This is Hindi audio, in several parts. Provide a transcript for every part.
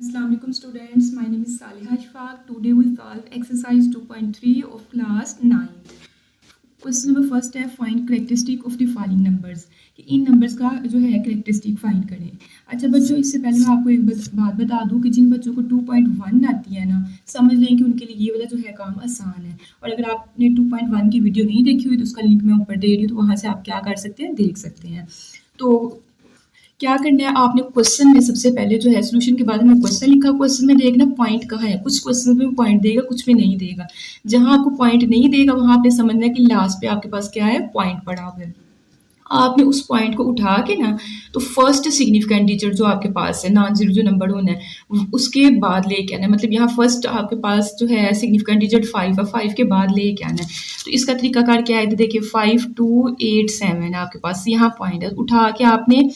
Assalamualaikum students, my name is Saliha Ishfaq. Today we solve exercise 2.3 of class 9. Question number first है find characteristic of the following numbers, कि इन नंबर्स का जो है करेक्टरिस्टिक फाइंड करें। अच्छा बच्चों, इससे पहले मैं आपको एक बात बता दूं कि जिन बच्चों को 2.1 आती है ना, समझ लें कि उनके लिए ये वाला जो है काम आसान है। और अगर आपने 2.1 की वीडियो नहीं देखी हुई तो उसका लिंक मैं ऊपर दे रही हूँ, तो वहाँ से आप क्या कर सकते हैं, देख सकते हैं। तो क्या करना है, आपने क्वेश्चन में सबसे पहले जो है सोल्यूशन के बाद में क्वेश्चन लिखा, क्वेश्चन में देखना पॉइंट कहाँ है। कुछ क्वेश्चन में पॉइंट देगा, कुछ में नहीं देगा। जहां आपको पॉइंट नहीं देगा वहां आपने समझना है कि लास्ट पे आपके पास क्या है, पॉइंट पड़ा हुआ है। आपने उस पॉइंट को उठा के ना, तो फर्स्ट सिग्निफिकेंट डिजिट जो आपके पास है, नॉन जीरो जो नंबर होना है, उसके बाद लेके आना है। मतलब यहाँ फर्स्ट आपके पास जो है सिग्निफिकेंट डिजिट 5 है, 5 के बाद लेके आना है। तो इसका तरीकाकार क्या है, तो देखिए 5 2 8 7 आपके पास यहाँ पॉइंट है। उठा के आपने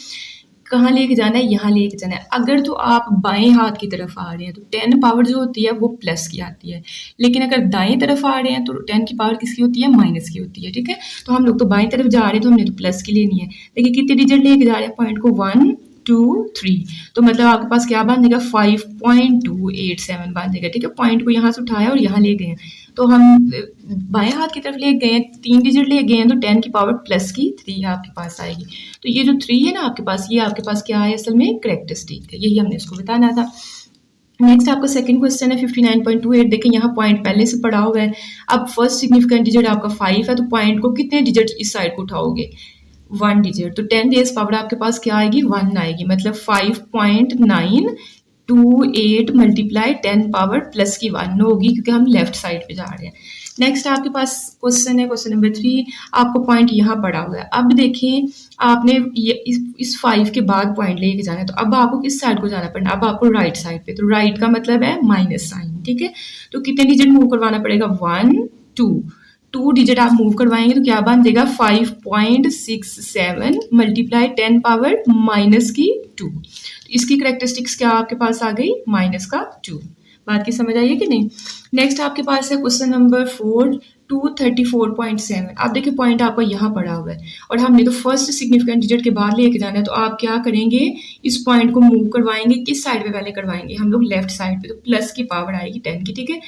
कहाँ लेके जाना है, यहाँ लेके जाना है। अगर तो आप बाएं हाथ की तरफ आ रहे हैं तो 10 पावर जो होती है वो प्लस की आती है, लेकिन अगर दाएं तरफ आ रहे हैं तो 10 की पावर किसकी होती है, माइनस की होती है। ठीक है, तो हम लोग तो बाएं तरफ जा रहे हैं तो हमने तो प्लस की लेनी है। देखिए कितने डिजिट लेके जा रहे हैं पॉइंट को, 1 2 3, तो मतलब आपके पास क्या बन जाएगा, 5.287 बन जाएगा। ठीक है, पॉइंट को यहाँ से उठाया और यहाँ ले गए हैं, तो हम बाएं हाथ की तरफ ले गए हैं, 3 डिजिट ले गए हैं, तो 10 की पावर प्लस की 3 आपके पास आएगी। तो ये जो 3 है ना आपके पास, ये आपके पास क्या है, असल में करेक्टरिस्टिक है। यही हमने इसको बताना था। नेक्स्ट आपका सेकंड क्वेश्चन है 59.28। देखें यहाँ पॉइंट पहले से पड़ा हुआ है। अब फर्स्ट सिग्निफिकेंट डिजिट आपका 5 है, तो पॉइंट को कितने डिजिट इस साइड को उठाओगे, 1 डिजिट। तो 10 बेस पावर आपके पास क्या आएगी, 1 आएगी। मतलब 5.928 मल्टीप्लाई 10 पावर प्लस की 1 होगी, क्योंकि हम लेफ्ट साइड पे जा रहे हैं। नेक्स्ट आपके पास क्वेश्चन है क्वेश्चन नंबर 3। आपको पॉइंट यहाँ पड़ा हुआ है। अब देखें आपने ये इस 5 के बाद पॉइंट लेके जाना है, तो अब आपको किस साइड को जाना पड़ना, अब आपको राइट साइड पे। तो राइट का मतलब है माइनस साइन। ठीक है, तो कितने डिजिट मूव करवाना पड़ेगा, 1 2 डिजिट आप मूव करवाएंगे तो क्या बन जाएगा, 5.67 मल्टीप्लाई 10 पावर माइनस की 2। तो इसकी करेक्टरिस्टिक्स क्या आपके पास आ गई, माइनस का 2। बात की समझ आई है कि नहीं। नेक्स्ट आपके पास है क्वेश्चन नंबर 4 234.7। आप देखिए पॉइंट आपका यहाँ पड़ा हुआ है और हमने तो फर्स्ट सिग्निफिकेंट डिजिट के बाद लेके जाना है। तो आप क्या करेंगे, इस पॉइंट को मूव करवाएंगे, किस साइड पे पहले करवाएंगे, हम लोग लेफ्ट साइड पे। तो प्लस की पावर आएगी 10 की। ठीक है,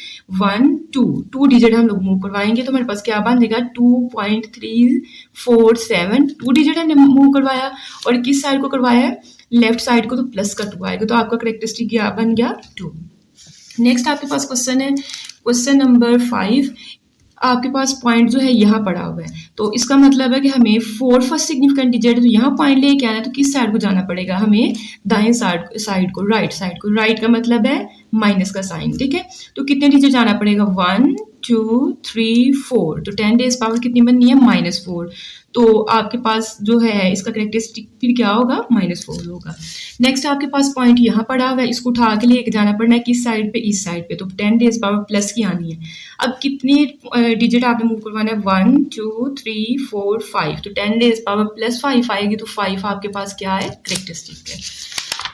1 2 डिजिट हम लोग मूव करवाएंगे, तो हमारे पास क्या बन जाएगा, 2.347। 2 डिजिट हमने मूव करवाया और किस साइड को करवाया है, लेफ्ट साइड को, तो प्लस का 2 आएगा। तो आपका करेक्टरिस्टिक क्या बन गया, 2। नेक्स्ट आपके पास क्वेश्चन है क्वेश्चन नंबर 5। आपके पास पॉइंट जो है यहाँ पड़ा हुआ है, तो इसका मतलब है कि हमें फर्स्ट सिग्निफिकेंट डिजिट तो यहाँ पॉइंट लेके आना है, तो किस साइड को जाना पड़ेगा, हमें दाएं साइड को, राइट साइड को। राइट का मतलब है माइनस का साइन। ठीक है, तो कितने डिजिट जाना पड़ेगा, 1 2 3 4। तो 10 बेस पावर कितनी बननी है, -4। तो आपके पास जो है इसका करेक्टरिस्टिक फिर क्या होगा, -4 होगा। नेक्स्ट आपके पास पॉइंट यहाँ पड़ा हुआ है, इसको उठा के लेके जाना पड़ना है किस साइड पे, इस साइड पे। तो 10 बेस पावर प्लस की आनी है। अब कितनी डिजिट आपने मूव करवाना है, 1 2 3 4 5। तो 10 बेस पावर प्लस 5 आएगी, तो 5 आपके पास क्या है, करेक्टरिस्टिक है।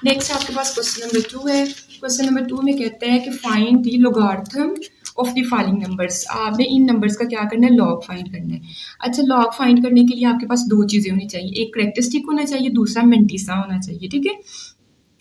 नेक्स्ट आपके पास क्वेश्चन नंबर 2 है। क्वेश्चन नंबर 2 में कहते हैं कि find the logarithm of the following numbers. आपने इन नंबर्स का क्या करना है, लॉग फाइंड करना है। अच्छा, लॉग फाइंड करने के लिए आपके पास 2 चीज़ें होनी चाहिए, एक करेक्टरिस्टिक होना चाहिए, दूसरा मेंटिसा होना चाहिए। ठीक है,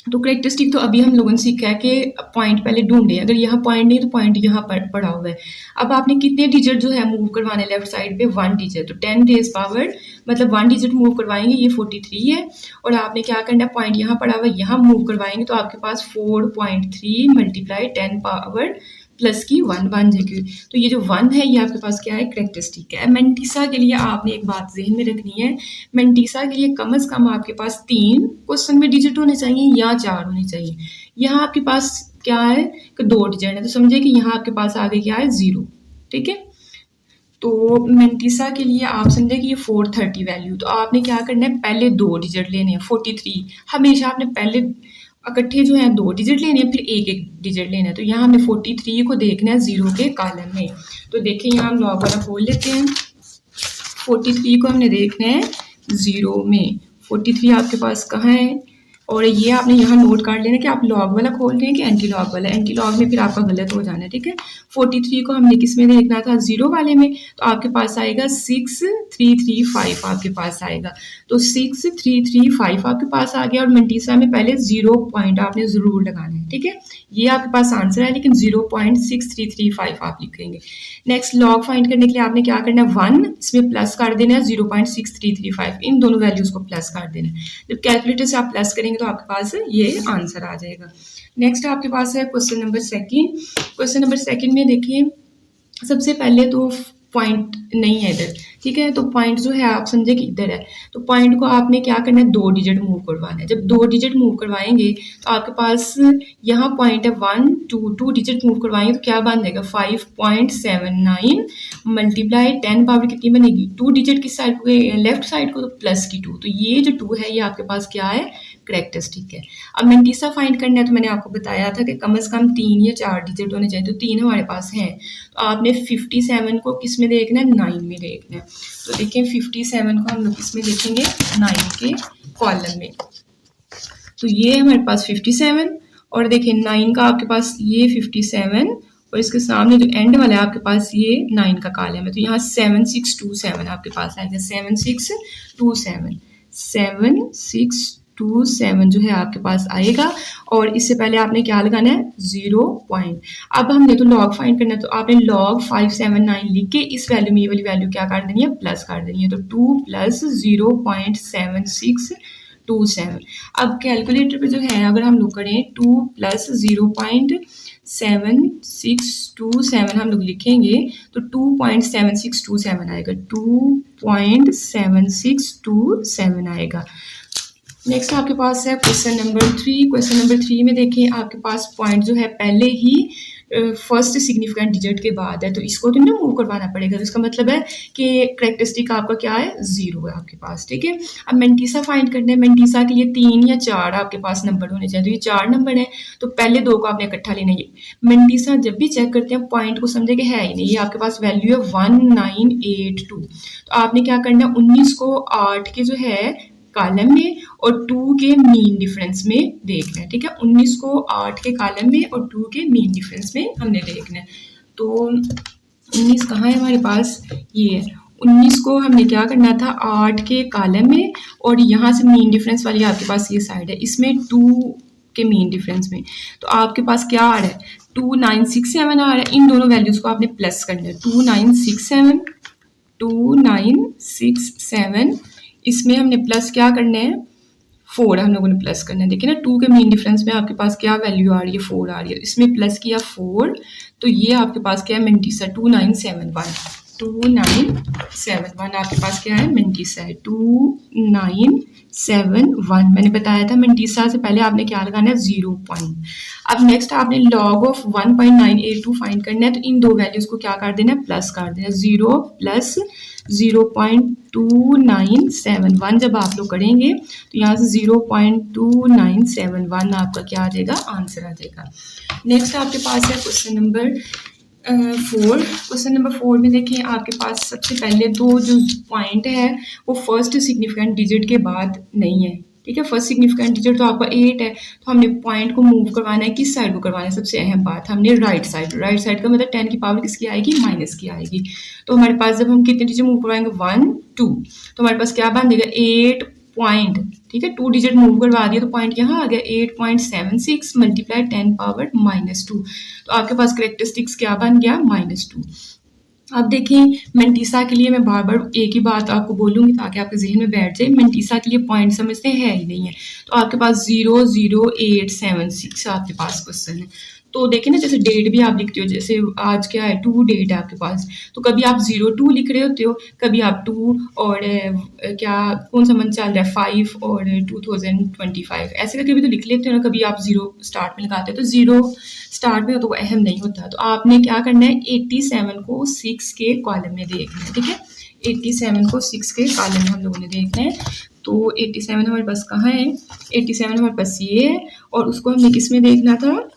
तो करेक्टरिस्टिक तो अभी हम लोगों ने सीखा है कि पॉइंट पहले ढूंढे, अगर यहाँ पॉइंट नहीं तो पॉइंट यहाँ पर पड़ा हुआ है। अब आपने कितने डिजिट जो है मूव करवाने लेफ्ट साइड पे, 1 डिजिट। तो 10 बेस पावर मतलब 1 डिजिट मूव करवाएंगे, ये 43 है। और आपने क्या करना है, पॉइंट यहाँ पड़ा हुआ है, यहाँ मूव करवाएंगे, तो आपके पास 4.3 मल्टीप्लाई 10 पावर प्लस की 1 बन जाएगी। तो ये जो 1 है ये आपके पास क्या है, करेक्टरिस्टिक है। मेंटिसा के लिए आपने एक बात जहन में रखनी है, मेंटिसा के लिए कम से कम आपके पास 3 क्वेश्चन में डिजिट होने चाहिए या 4 होने चाहिए। यहाँ आपके पास क्या है कि 2 डिजिट है, तो समझिए कि यहाँ आपके पास आगे क्या है, 0। ठीक है, तो मेंटिसा के लिए आप समझे कि ये 430 वैल्यू, तो आपने क्या करना है, पहले 2 डिजिट लेने हैं। 43 हमेशा आपने पहले इकट्ठे जो है 2 डिजिट लेने हैं, फिर एक डिजिट लेना है। तो यहाँ हमने 43 को देखना है 0 के कॉलम में। तो देखिए यहाँ हम लॉग वाला खोल लेते हैं, 43 को हमने देखना है 0 में। 43 आपके पास कहाँ है, और ये आपने यहाँ नोट कर लेना कि आप लॉग वाला खोल रहे हैं कि एंटी लॉग वाला। एंटी लॉग में फिर आपका गलत हो जाना है। ठीक है, 43 को हमने किस में देखना था, 0 वाले में। तो आपके पास आएगा 6335 आपके पास आएगा। तो 6335 आपके पास आ गया और मंटीसा में पहले 0 पॉइंट आपने ज़रूर लगाना है, ठीक है। ये आपके पास आंसर है, लेकिन 0.6335 आप लिखेंगे। नेक्स्ट लॉग फाइंड करने के लिए आपने क्या करना है, 1 इसमें प्लस कर देना है 0.6335, इन दोनों वैल्यूज को प्लस कर देना है। जब कैलकुलेटर से आप प्लस करेंगे तो आपके पास ये आंसर आ जाएगा। नेक्स्ट आपके पास है question number second. Question number second में देखिए, सबसे पहले तो पॉइंट नहीं है इधर, ठीक है। तो पॉइंट जो है आप समझे कि इधर है, तो पॉइंट को आपने क्या करना है, 2 डिजिट मूव करवाना है। जब 2 डिजिट मूव करवाएंगे तो आपके पास यहाँ पॉइंट है 1 2 डिजिट मूव करवाएंगे तो क्या बन जाएगा, 5.79 मल्टीप्लाई 10 पावर कितनी बनेगी, 2 डिजिट किस साइड को, लेफ्ट साइड को, तो प्लस की 2। तो ये जो 2 है ये आपके पास क्या है, करेक्टरिस्टिक है। अब मंटीसा फाइंड करना है तो मैंने आपको बताया था कि कम से कम 3 या 4 डिजिट होने चाहिए, तो 3 हमारे पास हैं। तो आपने 57 को किस में देखना है, 9 में देखना है। तो देखें 57 को हम लोग किस में देखेंगे, 9 के कॉलम में। तो ये हमारे पास 57 और देखिए 9 का आपके पास ये 57 और इसके सामने जो एंड वाला है आपके पास ये 9 का कॉलम है। तो यहाँ 7627 आपके पास आएगा, 7627 जो है आपके पास आएगा। और इससे पहले आपने क्या लगाना है, 0 पॉइंट। अब हमने तो लॉग फाइंड करना है, तो आपने लॉग 579 लिख के इस वैल्यू में ये वाली वैल्यू क्या कर देनी है, प्लस कर देनी है। तो 2 प्लस 0.7627। अब कैलकुलेटर पे जो है अगर हम लोग करें 2 प्लस 0.7627 हम लोग लिखेंगे तो 2.7627 आएगा, 2.7627 आएगा। नेक्स्ट आपके पास है क्वेश्चन नंबर 3। क्वेश्चन नंबर 3 में देखिए आपके पास पॉइंट जो है पहले ही फर्स्ट सिग्निफिकेंट डिजिट के बाद है, तो इसको तो नहीं मूव करवाना पड़ेगा। तो इसका मतलब है कि करेक्टरिस्टिक आपका क्या है, 0 है आपके पास, ठीक है। अब मेंटीसा फाइंड करना है, मेंटीसा के लिए 3 या 4 आपके पास नंबर होने चाहिए। तो ये 4 नंबर है, तो पहले 2 को आपने इकट्ठा लेना है। मेंटीसा जब भी चेक करते हैं पॉइंट को समझे कि है ही नहीं, ये आपके पास वैल्यू है 1982। तो आपने क्या करना है, 19 को 8 के जो है कॉलम में और 2 के मीन डिफरेंस में देखना है, ठीक है। 19 को 8 के कॉलम में और 2 के मीन डिफरेंस में हमने देखना है। तो 19 कहाँ है हमारे पास, ये है। 19 को हमने क्या करना था, 8 के कॉलम में और यहाँ से मीन डिफरेंस वाली आपके पास ये साइड है, इसमें 2 के मीन डिफरेंस में। तो आपके पास क्या आ रहा है, 2967 आ रहा है। इन दोनों वैल्यूज को आपने प्लस करना है, 2967 इसमें हमने प्लस क्या करना है, 4 हम लोगों ने प्लस करना है। देखिए ना 2 के मीन डिफरेंस में आपके पास क्या वैल्यू आ रही है, 4 आ रही है। इसमें प्लस किया 4, तो ये आपके पास क्या है, मेंटीसा 2971 आपके पास क्या है, मेंटीसा है 2971। मैंने बताया था मेंटीसा से पहले आपने क्या लगाना है, 0 पॉइंट। अब नेक्स्ट आपने लॉग ऑफ 1.982 फाइंड करना है, तो इन 2 वैल्यूज को क्या कर देना है, प्लस कर देना है। 0 प्लस 0.2971 जब आप लोग करेंगे तो यहाँ से 0.2971 आपका क्या आ जाएगा, आंसर आ जाएगा। नेक्स्ट आपके पास है क्वेश्चन नंबर 4। क्वेश्चन नंबर 4 में देखिए आपके पास सबसे पहले 2 जो पॉइंट है वो फर्स्ट सिग्निफिकेंट डिजिट के बाद नहीं है, ठीक है। फर्स्ट सिग्निफिकेंट डिजिट तो आपका 8 है, तो हमने पॉइंट को मूव करवाना है, किस साइड को करवाना है, सबसे अहम बात, हमने राइट साइड। राइट साइड का मतलब 10 की पावर किसकी आएगी, माइनस की आएगी। तो हमारे पास जब हम कितने डिजिट मूव करवाएंगे, 1 2, तो हमारे पास क्या बन जाएगा, 8 पॉइंट, ठीक है। 2 डिजिट मूव करवा दिया तो पॉइंट यहाँ आ गया 8.76 मल्टीप्लाई 10 पावर -2। तो आपके पास करेक्टरिस्टिक्स क्या बन गया, -2। अब देखें मेंटीसा के लिए मैं बार बार एक ही बात आपको बोलूँगी ताकि आपके जहन में बैठ जाए। मेंटीसा के लिए पॉइंट समझते हैं ही नहीं है, तो आपके पास 00876 आपके पास क्वेश्चन है। तो देखें ना, जैसे डेट भी आप लिखते हो, जैसे आज क्या है 2 डेट है आपके पास, तो कभी आप 02 लिख रहे होते हो, कभी आप 2 और क्या कौन सा मंथ चल रहा है 5 और 2025 ऐसे करके भी तो लिख लेते हो ना। कभी आप 0 स्टार्ट में लगाते हो, तो 0 स्टार्ट में हो तो वो अहम नहीं होता। तो आपने क्या करना है, 87 को 6 के कॉलम में देखना है, ठीक है। 87 को 6 के कॉलम में हम लोगों ने देखना है। तो 87 हमारे पास कहाँ है, 87 हमारे पास ये है और उसको हमने किस में देखना था,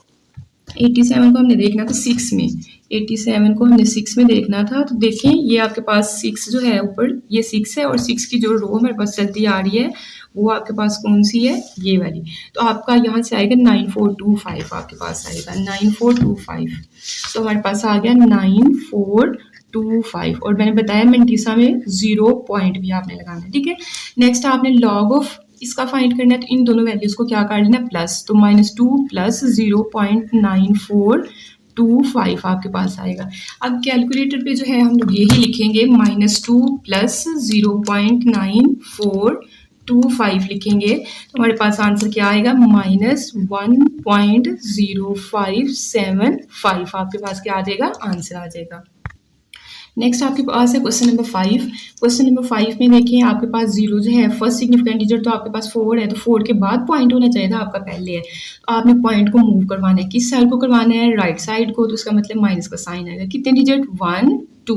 87 को हमने देखना था 6 में। 87 को हमने 6 में देखना था। तो देखें ये आपके पास 6 जो है ऊपर ये 6 है और 6 की जो रो हमारे पास चलती आ रही है वो आपके पास कौन सी है, ये वाली। तो आपका यहाँ से आएगा 9425 आपके पास आएगा 9425। तो हमारे पास आ गया 9425 0.25 और मैंने बताया मेंटीसा में 0 पॉइंट भी आपने लगाना है, ठीक है। नेक्स्ट आपने लॉग ऑफ इसका फाइंड करना है, तो इन दोनों वैल्यूज को क्या कर लेना प्लस, तो -2 प्लस 0.9425 आपके पास आएगा। अब कैलकुलेटर पे जो है हम लोग यही लिखेंगे -2 प्लस 0.9425 लिखेंगे, तो हमारे पास आंसर क्या आएगा -1.0575 आपके पास क्या आ जाएगा आंसर आ जाएगा। नेक्स्ट आपके पास है क्वेश्चन नंबर 5। क्वेश्चन नंबर 5 में देखिए आपके पास 0 जो है फर्स्ट सिग्निफिकेंट डिजिट तो आपके पास 4 है, तो 4 के बाद पॉइंट होना चाहिए था आपका पहले है, तो आपने पॉइंट को मूव करवाना है, किस साइड को करवाना है राइट साइड को, तो उसका मतलब माइनस का साइन आएगा। कितने डिजिट 1 2,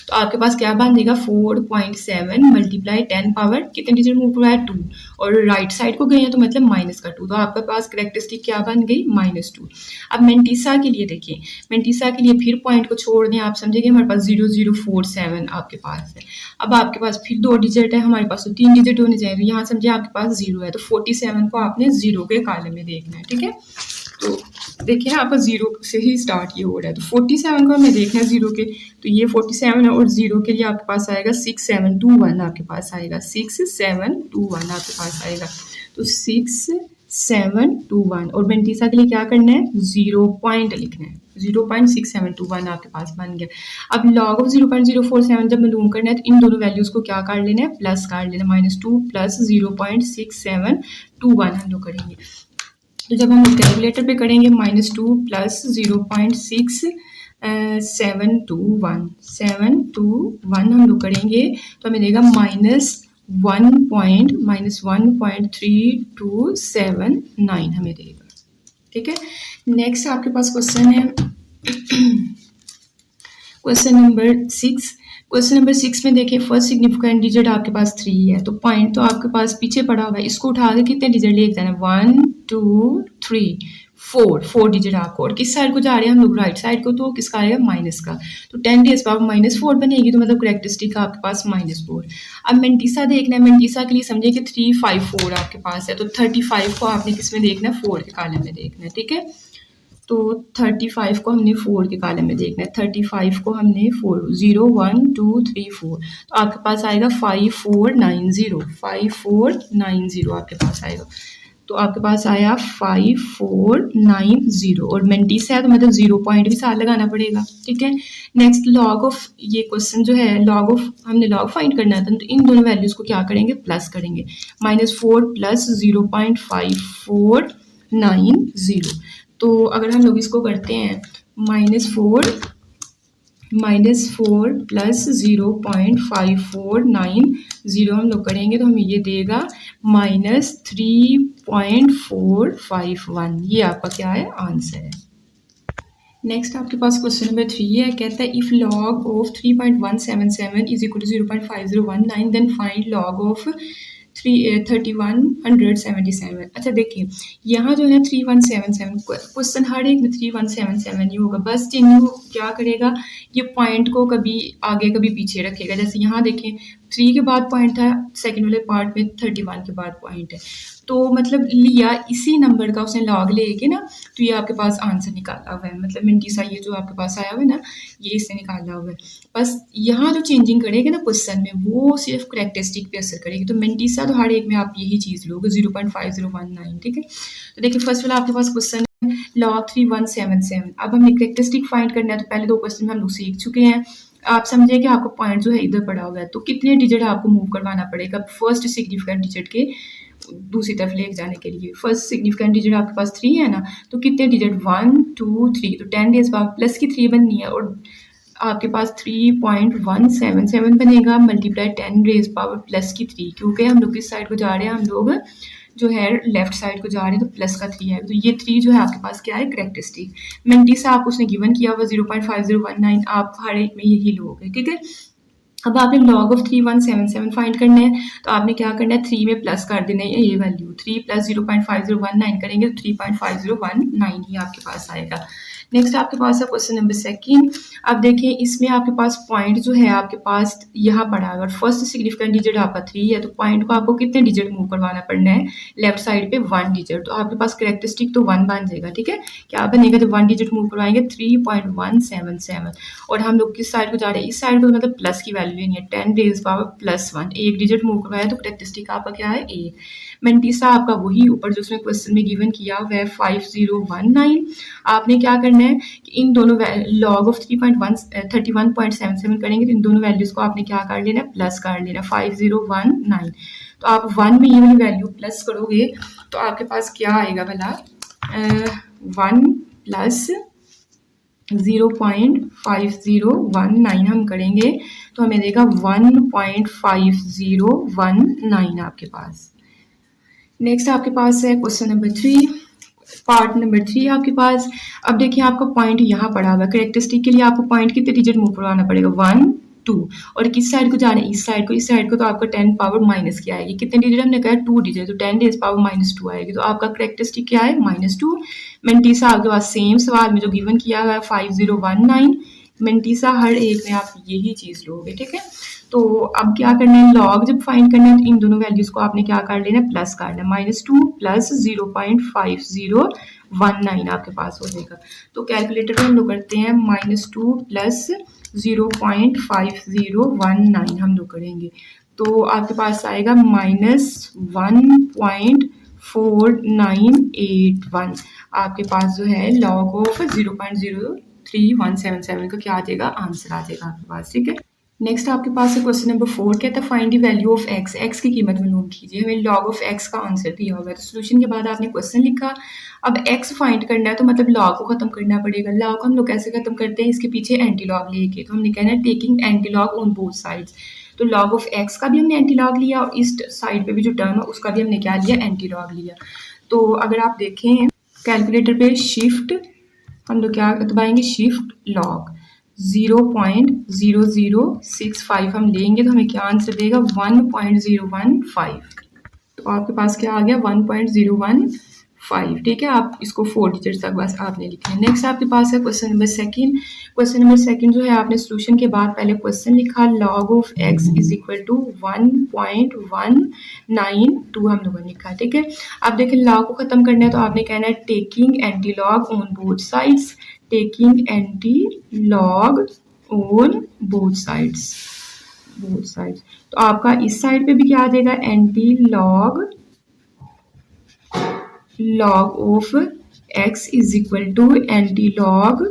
तो आपके पास क्या बन जाएगा 4.7 मल्टीप्लाई 10 पावर कितने डिजिट मूव हुआ है 2, और राइट साइड को गए हैं तो मतलब माइनस का 2, तो आपके पास करेक्टरिस्टिक क्या बन गई -2। अब मेंटीसा के लिए देखिए, मेंटीसा के लिए फिर पॉइंट को छोड़ दें, आप समझेंगे हमारे पास 0047 आपके पास है। अब आपके पास फिर 2 डिजिट है, हमारे पास तो 3 डिजिट होने चाहिए, तो यहाँ समझिए आपके पास 0 है, तो 47 को आपने 0 के कॉलम में देखना है, ठीक है। तो देखिए ना आपका 0 से ही स्टार्ट ये हो रहा है, तो 47 को हमें देखना है 0 के, तो ये 47 है और 0 के लिए आपके पास आएगा 6721 आपके पास आएगा 6721 आपके पास आएगा, तो 6721 और मेंटीसा के लिए क्या करना है 0 पॉइंट लिखना है, 0.6721 आपके पास बन गया। अब लॉग ऑफ 0.047 जब मालूम करना है तो इन दोनों वैल्यूज को क्या कर लेना है प्लस कर लेना, -2 प्लस 0.6721 हम लोग करेंगे। तो जब हम कैलकुलेटर पे करेंगे -2 प्लस 0.6721 हम लोग करेंगे तो हमें देगा -1.3279 हमें देगा, ठीक है। नेक्स्ट आपके पास क्वेश्चन है क्वेश्चन नंबर 6। क्वेश्चन नंबर 6 में देखिए फर्स्ट सिग्निफिकेंट डिजिट आपके पास 3 है, तो पॉइंट तो आपके पास पीछे पड़ा हुआ है, इसको उठा के कितने डिजिट ले जाना है 1 2 3 4 डिजिट आपको, और किस साइड को जा रहे हैं हम लोग राइट साइड को, तो किसका आएगा माइनस का, तो 10 डेज पावर -4 बनेगी, तो मतलब करेक्टरिस्टिक आपके पास -4। अब मेंटीसा देखना है, मेंटीसा के लिए समझिए कि 354 आपके पास है, तो 35 को आपने किस में देखना है 4 के कॉलम में देखना है, ठीक है। तो 35 को हमने 4 के कॉलम में देखना है, 35 को हमने 4 0 1 2 3 4, तो आपके पास आएगा 5490 आपके पास आएगा, तो आपके पास आया 5490 और मेंटीसा है तो मतलब 0 पॉइंट भी साथ लगाना पड़ेगा, ठीक है। नेक्स्ट लॉग ऑफ, ये क्वेश्चन जो है लॉग ऑफ हमने लॉग फाइंड करना था, तो इन दोनों वैल्यूज को क्या करेंगे प्लस करेंगे, -4 प्लस 0.5490, तो अगर हम लोग इसको करते हैं -4 प्लस 0.5490 हम लोग करेंगे तो हमें ये देगा -3.451, ये आपका क्या है आंसर है। नेक्स्ट आपके पास क्वेश्चन नंबर 3 है, कहता है if log of 3.177 is equal to 0.5019 then find log of 3177। अच्छा देखिए यहाँ जो है 3177 क्वेश्चन हर एक में 3177 ही होगा, बस चिन्ह क्या करेगा ये पॉइंट को कभी आगे कभी पीछे रखेगा, जैसे यहाँ देखें 3 के बाद पॉइंट था, सेकंड वाले पार्ट में 31 के बाद पॉइंट है, तो मतलब लिया इसी नंबर का उसने लॉग लेके ना, तो ये आपके पास आंसर निकाला हुआ है, मतलब मेंटीसा ये जो आपके पास आया हुआ है ना ये इससे निकाला हुआ है। बस यहाँ जो चेंजिंग करेगा ना क्वेश्चन में वो सिर्फ करेक्टरिस्टिक पे असर करेगी, तो मेंटीसा तो हर एक में आप यही चीज़ लोगे 0.5019, ठीक है। तो देखिए फर्स्ट वाला आपके पास क्वेश्चन है लॉग 3177। अब हमें करेक्टरिस्टिक फाइंड करना है, तो पहले 2 क्वेश्चन हम लोग सीख चुके हैं, आप समझिए कि आपको पॉइंट जो है इधर पड़ा हुआ है, तो कितने डिजिट आपको मूव करवाना पड़ेगा फर्स्ट सिग्निफिकेंट डिजिट के दूसरी तरफ ले जाने के लिए। फर्स्ट सिग्निफिकेंट डिजिट आपके पास 3 है ना, तो कितने डिजिट 1 2 3, तो 10 डेज बाद प्लस की 3 बननी है और आपके पास 3.177 बनेगा मल्टीप्लाई 10 रेज पावर प्लस की 3, क्योंकि हम लोग किस साइड को जा रहे हैं, हम लोग जो है लेफ्ट साइड को जा रहे हैं, तो प्लस का 3 है, तो ये 3 जो है आपके पास क्या है करेक्टरिस्टिक। मेंटीसा आपको उसने गिवन किया हुआ 0.5019, आप हर एक में यही लोगे, ठीक है। अब आपने लॉग ऑफ 3177 फाइंड करना है, तो आपने क्या करना है 3 में प्लस कर देना है ये वैल्यू, 3 प्लस 0.5019 करेंगे तो 3.5019 ही आपके पास आएगा। नेक्स्ट आपके पास है क्वेश्चन नंबर सेकंड। अब देखिए इसमें आपके पास पॉइंट जो है आपके पास यहाँ पड़ा है, अगर फर्स्ट सिग्निफिकेंट डिजिट आपका 3 है तो पॉइंट को आपको कितने डिजिट मूव करवाना पड़ना है, लेफ्ट साइड पे 1 डिजिट। तो आपके पास कैरेक्टरिस्टिक तो 1 बन जाएगा, ठीक है। क्या बनेगा, जब 1 डिजिट मूव करवाएंगे 3.177, और हम लोग किस साइड को जा रहे हैं, इस साइड को, मतलब प्लस की वैल्यू लेनी है, 10 रेज़ पावर +1, एक डिजिट मूव करवाया तो कैरेक्टरिस्टिक आपका क्या है, ए। मेंटिसा आपका वही ऊपर जो उसमें क्वेश्चन में गिवन किया हुआ है 5019। आपने क्या करना है कि इन दोनों लॉग ऑफ 31.77 करेंगे तो इन दोनों वैल्यूज को आपने क्या कर लेना है, प्लस कर लेना, 5019। तो आप 1 में ये वाली वैल्यू प्लस करोगे तो आपके पास क्या आएगा भला, 1 प्लस 0.5019 हम करेंगे तो हमें देगा 1.5019 आपके पास। नेक्स्ट आपके पास है क्वेश्चन नंबर 3, पार्ट नंबर 3 आपके पास। अब देखिए आपका पॉइंट यहाँ पड़ा हुआ है, कैरेक्टरिस्टिक के लिए आपको पॉइंट कितने डिजिट मूव करवाना पड़ेगा, 1 2, और किस साइड को जा रहे हैं, इस साइड को, इस साइड को तो आपका 10 पावर माइनस की आएगी, कितने डिजिट हमने कहा 2 डिजिट, तो 10 रेज़ पावर -2 आएगी, तो आपका कैरेक्टरिस्टिक क्या है, -2। मेंटिसा आपके पास सेम सवाल में जो गिवन किया हुआ है 5019, मेंटिसा हर एक में आप यही चीज़ लोगे, ठीक है। तो अब क्या करना है, लॉग जब फाइंड करना है तो इन दोनों वैल्यूज को आपने क्या कर लेना है, प्लस करना है, -2 प्लस 0.5019 आपके पास हो जाएगा। तो कैलकुलेटर में हम लोग करते हैं, -2 प्लस 0.5019 हम लोग करेंगे तो आपके पास आएगा -1.4981। आपके पास जो है लॉग ऑफ 0.03177 का क्या आ जाएगा, आंसर आ जाएगा आपके पास, ठीक है। नेक्स्ट आपके पास है क्वेश्चन नंबर 4, कहता है find the value of x, x की कीमत मालूम कीजिए। हमें लॉग ऑफ एक्स का आंसर दिया होगा, तो सोल्यूशन के बाद आपने क्वेश्चन लिखा, अब एक्स फाइंड करना है तो मतलब लॉग को खत्म करना पड़ेगा। लॉग को हम लोग कैसे खत्म करते हैं, इसके पीछे एंटी लॉग लेके, तो हमने कहना है taking anti log on both sides. तो लॉग ऑफ एक्स का भी हमने एंटी लॉग लिया और इस साइड पे भी जो टर्म है उसका भी हमने क्या लिया, एंटी लॉग लिया। तो अगर आप देखें कैलकुलेटर पे शिफ्ट, हम लोग क्या दबाएंगे, शिफ्ट लॉग 0.0065 हम लेंगे तो हमें क्या आंसर देगा, 1.015। तो आपके पास क्या आ गया, 1.015, ठीक है। आप इसको 4 डिजिट तक बस आपने लिखना है। नेक्स्ट आपके पास है question number second. Question number second जो है आपने सोल्यूशन के बाद पहले क्वेश्चन लिखा, log of X is equal to 1.192 हम लोगों ने लिखा, ठीक है। अब देखिए लॉग को खत्म करना है तो आपने कहना है taking anti log on both sides, taking anti log on both sides, तो आपका इस साइड पे भी क्या आ जाएगा, anti log of X is equal to anti log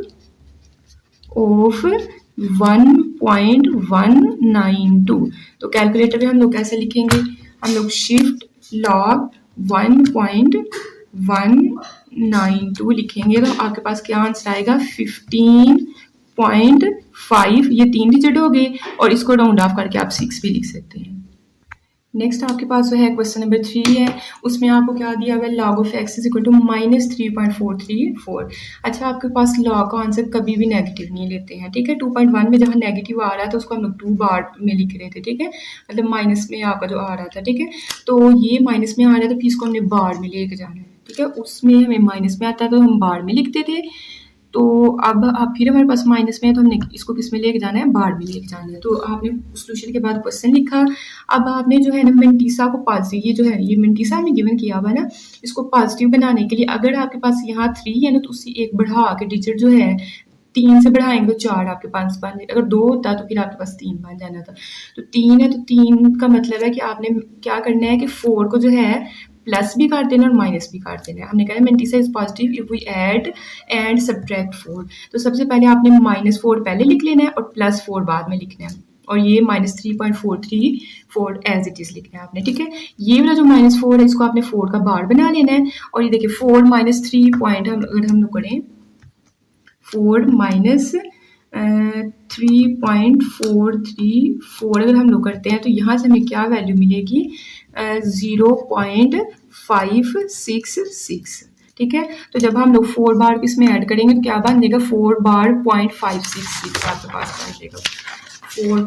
of 1.192। तो कैलकुलेटर में हम लोग कैसे लिखेंगे, हम लोग शिफ्ट लॉग 1.192 लिखेंगे तो आपके पास क्या आंसर आएगा, 15.5, ये 3 डिजिट हो गए और इसको राउंड ऑफ करके आप 6 भी लिख सकते हैं। नेक्स्ट आपके पास जो है क्वेश्चन नंबर 3 है, उसमें आपको क्या दिया हुआ है, log of X is equal to -3.434। अच्छा आपके पास लॉग का आंसर कभी भी नेगेटिव नहीं लेते हैं, ठीक है। 2.1 में जहाँ नेगेटिव आ रहा था उसको हम लोग 2 बार में लिख रहे थे, ठीक है, मतलब माइनस में आपका जो आ रहा था, ठीक है। तो ये माइनस में आ रहा था फिर इसको हमने बार में लेके जाना है, ठीक है। उसमें हमें माइनस में आता तो हम बार में लिखते थे, तो अब फिर हमारे पास माइनस में है तो हमने इसको किस में लेके जाना है, बार में लेके जाना है। तो आपने सोल्यूशन के बाद क्वेश्चन लिखा, अब आपने जो है ना मेंटिसा को पॉजिटिव, ये जो है ये मेंटिसा हमने गिवन किया हुआ है ना, इसको पॉजिटिव बनाने के लिए अगर आपके पास यहाँ 3 है ना तो उससे एक बढ़ा के डिजिट जो है 3 से बढ़ाएंगे तो 4 आपके पास बन जाए, अगर 2 होता तो फिर आपके पास 3 बन जाना था। तो 3 है तो 3 का मतलब है कि आपने क्या करना है कि 4 को जो है प्लस भी कर देना और माइनस भी कर देना है। हमने कहा mantissa is positive if we add and subtract 4। तो सबसे पहले आपने -4 पहले लिख लेना है और +4 बाद में लिखना है, और ये -3.434 एज इट इज लिखना है आपने, ठीक है। ये वाला जो -4 है इसको आपने 4 का बार बना लेना है, और ये देखिए 4 - 3 पॉइंट अगर हम लोग करें 4 - 3.434 अगर हम लोग करते हैं तो यहाँ से हमें क्या वैल्यू मिलेगी, 0.566, ठीक है। तो जब हम लोग 4 बार इसमें ऐड करेंगे तो क्या बन जाएगा, 4 बार 0.566 आपके पास बन जाएगा, 4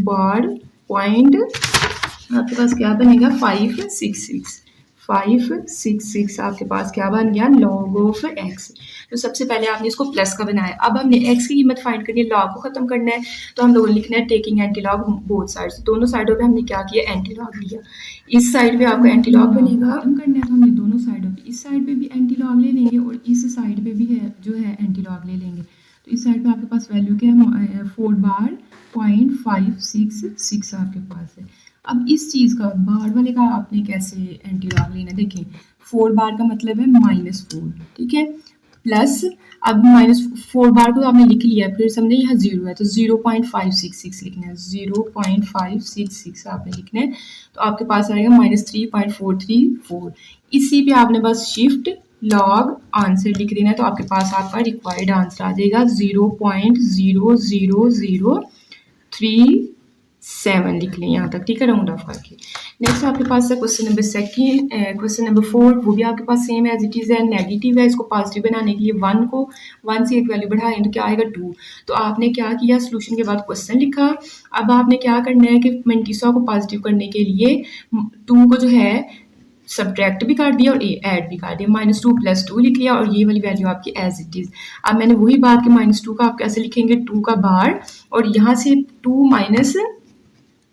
बार पॉइंट आपके पास क्या बनेगा, 566 566 आपके पास क्या बन गया, log ऑफ x। तो सबसे पहले आपने इसको प्लस का बनाया। अब हमने x की कीमत फाइंड करनी है, log को खत्म करना है, तो हम लोगों ने लिखना है taking anti log both sides. दोनों साइडों पे हमने क्या किया, एंटी लॉग लिया। इस साइड पे आपका एंटी लॉग बनेगा, खत्म करना है तो हमने दोनों साइडों पे, इस साइड पे भी एंटी लॉग ले लेंगे और इस साइड पे भी है जो है एंटी लॉग ले लेंगे। तो इस साइड पे आपके पास वैल्यू क्या है, 4 बार 0.566 आपके पास है। अब इस चीज़ का बार वाले का आपने कैसे एंटी लॉग लेना, देखें 4 बार का मतलब है -4, ठीक है, प्लस अब -4 बार को आपने लिख लिया, फिर समझे यहाँ 0 है तो 0.566 लिखना है, 0.566 आपने लिखना है। तो आपके पास आएगा -3.434। इसी पे आपने बस शिफ्ट लॉग आंसर लिख देना है, तो आपके पास आपका रिक्वायर्ड आंसर आ जाएगा 0.00037 लिख लें यहाँ तक, ठीक है, राउंड ऑफ करके। नेक्स्ट आपके पास है क्वेश्चन नंबर 4, वो भी आपके पास सेम एज इट इज़ है, नेगेटिव है। इसको पॉजिटिव बनाने के लिए 1 से एक वैल्यू बढ़ाएं तो क्या आएगा 2। तो आपने क्या किया, सोल्यूशन के बाद क्वेश्चन लिखा। अब आपने क्या करना है कि मेंटिसा को पॉजिटिव करने के लिए 2 को जो है सब्ट्रैक्ट भी कर दिया और ऐड भी कर दिया, -2 + 2 लिख लिया और ये वाली वैल्यू आपकी एज इट इज़। अब मैंने वही बात कि -2 का आप कैसे लिखेंगे, 2 का बार और यहाँ से 2 -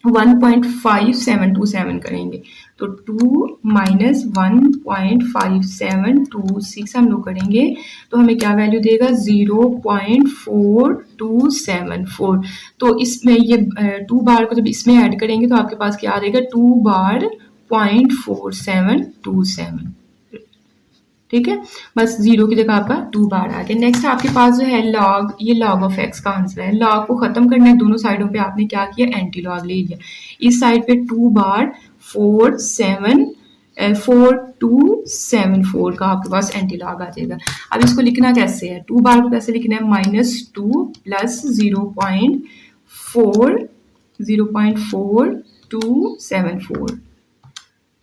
1.5727 करेंगे, तो 2 - 1.5726 हम लोग करेंगे तो हमें क्या वैल्यू देगा, 0.4274। तो इसमें ये 2 बार को जब इसमें ऐड करेंगे तो आपके पास क्या आ जाएगा, 2 बार 0.4727, ठीक है, बस 0 की जगह आपका 2 बार आ गया। नेक्स्ट आपके पास जो है लॉग, ये लॉग ऑफ x का आंसर है। लॉग को खत्म करना है, दोनों साइडों पे आपने क्या किया, एंटी लॉग ले लिया। इस साइड पे 2 बार 4274 का आपके पास एंटी लॉग आ जाएगा। अब इसको लिखना कैसे है, 2 बार को कैसे लिखना है, -2 + 0.4274,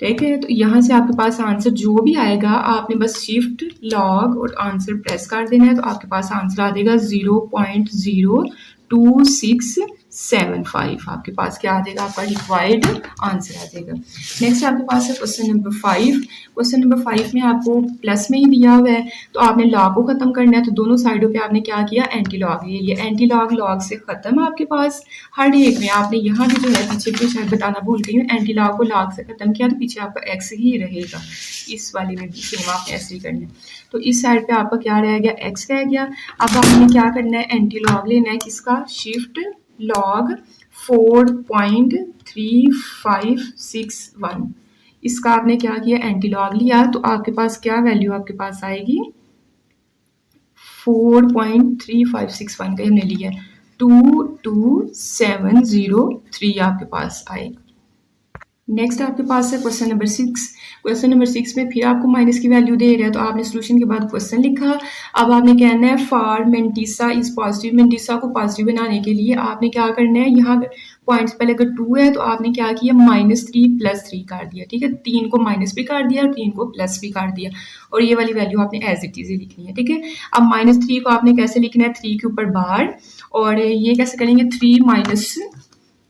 ठीक है। तो यहाँ से आपके पास आंसर जो भी आएगा आपने बस शिफ्ट लॉग और आंसर प्रेस कर देना है, तो आपके पास आंसर आ जाएगा 0.02675। आपके पास क्या आ जाएगा, आपका रिक्वायर्ड आंसर आ जाएगा। नेक्स्ट आपके पास है क्वेश्चन नंबर 5। क्वेश्चन नंबर 5 में आपको प्लस में ही दिया हुआ है, तो आपने लॉग को खत्म करना है, तो दोनों साइडों पे आपने क्या किया, एंटी लॉग लिया। ये एंटी लॉग लॉग से खत्म आपके पास हर एक में। आपने यहाँ भी जो है पीछे भी शायद बताना भूल गई हूँ, एंटी लॉग को लॉग से खत्म किया तो पीछे आपका x ही रहेगा। इस वाले में भी सेम आपने ऐसे ही करना है। तो इस साइड पे आपका क्या रह गया, x रह गया। अब आपने क्या करना है, एंटी लॉग लेना है किसका, शिफ्ट लॉग 4.3561। इसका आपने क्या किया, एंटी लॉग लिया, तो आपके पास क्या वैल्यू आपके पास आएगी, 4.3561 का हमने लिया, 22703 आपके पास आएगा। नेक्स्ट आपके पास है क्वेश्चन नंबर 6। क्वेश्चन नंबर 6 में फिर आपको माइनस की वैल्यू दे रहा है, तो आपने सोल्यूशन के बाद क्वेश्चन लिखा। अब आपने कहना है for mantissa is positive. Mantissa को पॉजिटिव बनाने के लिए आपने क्या करना है, यहाँ पॉइंट्स पहले अगर 2 है तो आपने क्या किया, -3 + 3 कर दिया, ठीक है, 3 को माइनस भी कर दिया और 3 को प्लस भी कर दिया, और ये वाली वैल्यू आपने एज इट इज लिखनी है, ठीक है। अब -3 को आपने कैसे लिखना है, 3 के ऊपर बार, और ये कैसे करेंगे, 3 -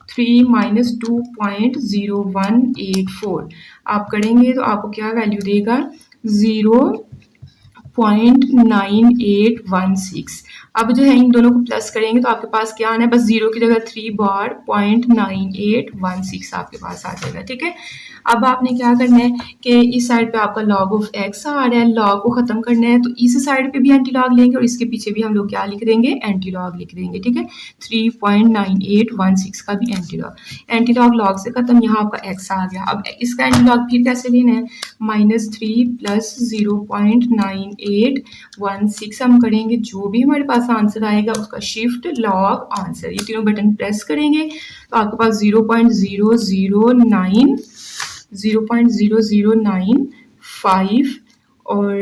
2.0184 आप करेंगे तो आपको क्या वैल्यू देगा, 0.9816। अब जो है इन दोनों को प्लस करेंगे तो आपके पास क्या आना है, बस 0 की जगह 3 बार 0.9816 आपके पास आ जाएगा, ठीक है। अब आपने क्या करना है कि इस साइड पे आपका log ऑफ x आ रहा है, log को खत्म करना है, तो इस साइड पे भी एंटी लॉग लेंगे और इसके पीछे भी हम लोग क्या लिख देंगे, एंटी लॉग लिख देंगे, ठीक है। 3.9816 का भी एंटी लॉग लॉग से खत्म, यहाँ आपका x आ गया। अब इसका एंटी लॉग फिर कैसे लेना है, -3 + 0.9816 हम करेंगे, जो भी हमारे पास आंसर आएगा उसका शिफ्ट लॉग आंसर, ये तीनों बटन प्रेस करेंगे तो आपके पास 0.009 और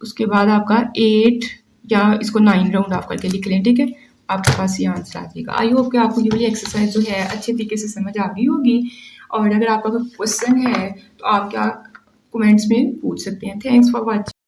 उसके बाद आपका 8 या इसको 9 राउंड ऑफ करके लिख लें, ठीक है, आपके पास ये आंसर आ जाएगा। आई होप कि आपको ये वाली एक्सरसाइज जो है अच्छे तरीके से समझ आ गई होगी, और अगर आपका कोई क्वेश्चन है तो आप क्या कमेंट्स में पूछ सकते हैं। Thanks for watching.